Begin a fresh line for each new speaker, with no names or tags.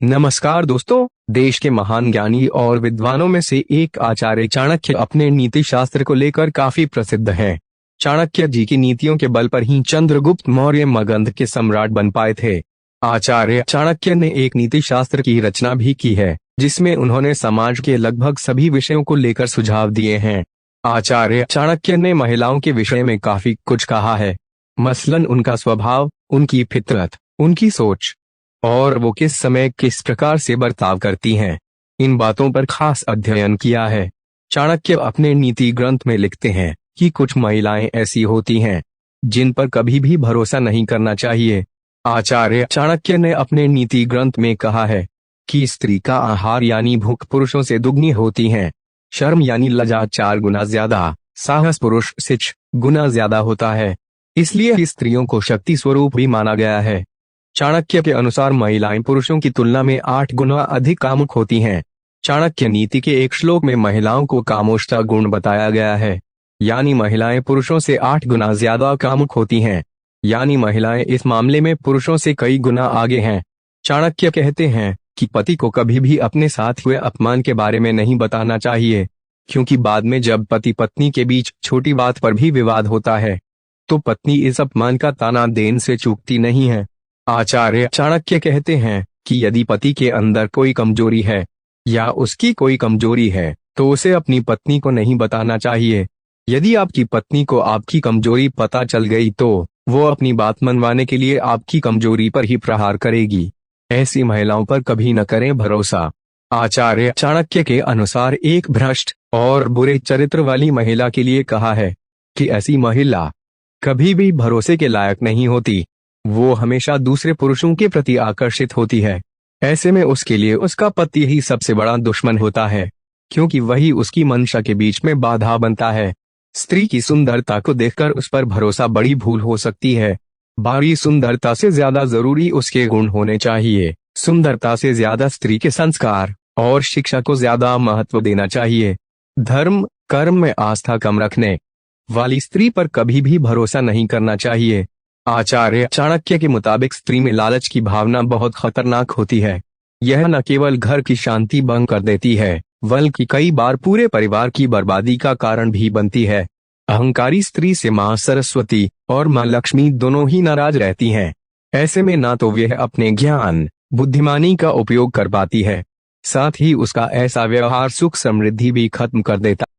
नमस्कार दोस्तों। देश के महान ज्ञानी और विद्वानों में से एक आचार्य चाणक्य अपने नीति शास्त्र को लेकर काफी प्रसिद्ध हैं। चाणक्य जी की नीतियों के बल पर ही चंद्रगुप्त मौर्य मगध के सम्राट बन पाए थे। आचार्य चाणक्य ने एक नीति शास्त्र की रचना भी की है, जिसमें उन्होंने समाज के लगभग सभी विषयों को लेकर सुझाव दिए हैं। आचार्य चाणक्य ने महिलाओं के विषय में काफी कुछ कहा है, मसलन उनका स्वभाव, उनकी फितरत, उनकी सोच और वो किस समय किस प्रकार से बर्ताव करती हैं। इन बातों पर खास अध्ययन किया है। चाणक्य अपने नीति ग्रंथ में लिखते हैं कि कुछ महिलाएं ऐसी होती हैं जिन पर कभी भी भरोसा नहीं करना चाहिए। आचार्य चाणक्य ने अपने नीति ग्रंथ में कहा है कि स्त्री का आहार यानी भूख पुरुषों से दुगनी होती है, शर्म यानी लज्जा 4 गुना ज्यादा, साहस पुरुष से 6 गुना ज्यादा होता है। इसलिए स्त्रियों को शक्ति स्वरूप भी माना गया है। चाणक्य के अनुसार महिलाएं पुरुषों की तुलना में 8 गुना अधिक कामुक होती हैं। चाणक्य नीति के एक श्लोक में महिलाओं को कामोष्टा गुण बताया गया है, यानी महिलाएं पुरुषों से 8 गुना ज्यादा कामुक होती हैं, यानी महिलाएं इस मामले में पुरुषों से कई गुना आगे हैं। चाणक्य कहते हैं कि पति को कभी भी अपने साथ हुए अपमान के बारे में नहीं बताना चाहिए, क्योंकि बाद में जब पति पत्नी के बीच छोटी बात पर भी विवाद होता है तो पत्नी इस अपमान का ताना देने से चूकती नहीं है। आचार्य चाणक्य कहते हैं कि यदि पति के अंदर कोई कमजोरी है या उसकी कोई कमजोरी है तो उसे अपनी पत्नी को नहीं बताना चाहिए। यदि आपकी पत्नी को आपकी कमजोरी पता चल गई तो वो अपनी बात मनवाने के लिए आपकी कमजोरी पर ही प्रहार करेगी। ऐसी महिलाओं पर कभी न करें भरोसा। आचार्य चाणक्य के अनुसार एक भ्रष्ट और बुरे चरित्र वाली महिला के लिए कहा है कि ऐसी महिला कभी भी भरोसे के लायक नहीं होती। वो हमेशा दूसरे पुरुषों के प्रति आकर्षित होती है। ऐसे में उसके लिए उसका पति ही सबसे बड़ा दुश्मन होता है, क्योंकि वही उसकी मंशा के बीच में बाधा बनता है। स्त्री की सुंदरता को देखकर उस पर भरोसा बड़ी भूल हो सकती है। बाहरी सुंदरता से ज्यादा जरूरी उसके गुण होने चाहिए। सुंदरता से ज्यादा स्त्री के संस्कार और शिक्षा को ज्यादा महत्व देना चाहिए। धर्म कर्म में आस्था कम रखने वाली स्त्री पर कभी भी भरोसा नहीं करना चाहिए। आचार्य चाणक्य के मुताबिक स्त्री में लालच की भावना बहुत खतरनाक होती है। यह न केवल घर की शांति भंग कर देती है, बल्कि कई बार पूरे परिवार की बर्बादी का कारण भी बनती है। अहंकारी स्त्री से मां सरस्वती और मां लक्ष्मी दोनों ही नाराज रहती हैं। ऐसे में ना तो वह अपने ज्ञान बुद्धिमानी का उपयोग कर पाती है, साथ ही उसका ऐसा व्यवहार सुख समृद्धि भी खत्म कर देता